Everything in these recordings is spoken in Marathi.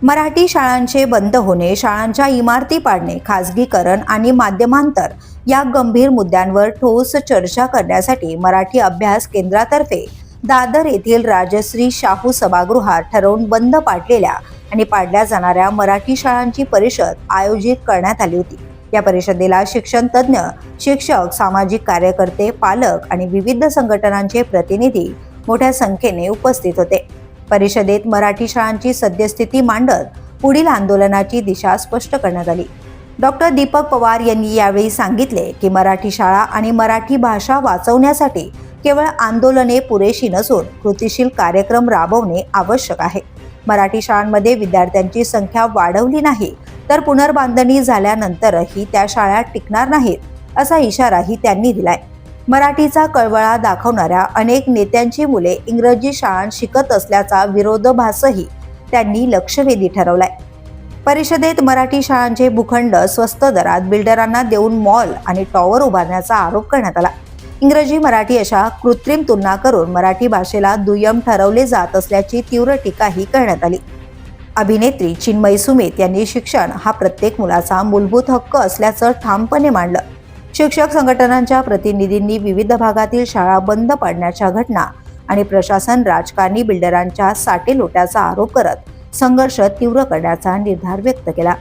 मराठी शाळांचे बंद होणे, शाळांच्या इमारती पाडणे, खासगीकरण आणि माध्यमांतर या गंभीर मुद्द्यांवर ठोस चर्चा करण्यासाठी मराठी अभ्यास केंद्रातर्फे दादर येथील राजश्री शाहू सभागृहात ठरवून बंद पाडलेल्या आणि पाडल्या जाणाऱ्या मराठी शाळांची परिषद आयोजित करण्यात आली होती। या परिषदेला शिक्षण तज्ज्ञ, शिक्षक, सामाजिक कार्यकर्ते, पालक आणि विविध संघटनांचे प्रतिनिधी मोठ्या संख्येने उपस्थित होते। परिषदेत मराठी शाळांची सद्यस्थिती मांडत पुढील आंदोलनाची दिशा स्पष्ट करण्यात आली। डॉक्टर दीपक पवार यांनी यावेळी सांगितले की मराठी शाळा आणि मराठी भाषा वाचवण्यासाठी केवळ आंदोलने पुरेशी नसून कृतीशील कार्यक्रम राबवणे आवश्यक आहे। मराठी शाळांमध्ये विद्यार्थ्यांची संख्या वाढवली नाही तर पुनर्बांधणी झाल्यानंतरही त्या शाळा टिकणार नाहीत असा इशाराही त्यांनी दिलाय। मराठीचा कळवळा दाखवणाऱ्या अनेक नेत्यांची मुले इंग्रजी शाळांत शिकत असल्याचा विरोधाभासही त्यांनी लक्षवेधी ठरवलाय। परिषदेत मराठी शाळांचे भूखंड स्वस्त दरात बिल्डरांना देऊन मॉल आणि टॉवर उभारण्याचा आरोप करण्यात आला। इंग्रजी मराठी अशा कृत्रिम तुलना करून मराठी भाषेला दुय्यम ठरवले जात असल्याची तीव्र टीकाही करण्यात आली। अभिनेत्री चिन्मयी सुमित यांनी शिक्षण हा प्रत्येक मुलाचा मूलभूत हक्क असल्याचं ठामपणे मांडलं। शिक्षक संघटनांच्या प्रतिनिधींनी विविध भागातील शाळा बंद पाडण्याच्या घटना आणि प्रशासन राजकारणी बिल्डरांच्या साटेलोट्याचा आरोप करत संघर्ष तीव्र करण्याचा निर्धार व्यक्त केला।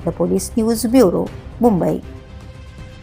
The police news bureau, Mumbai.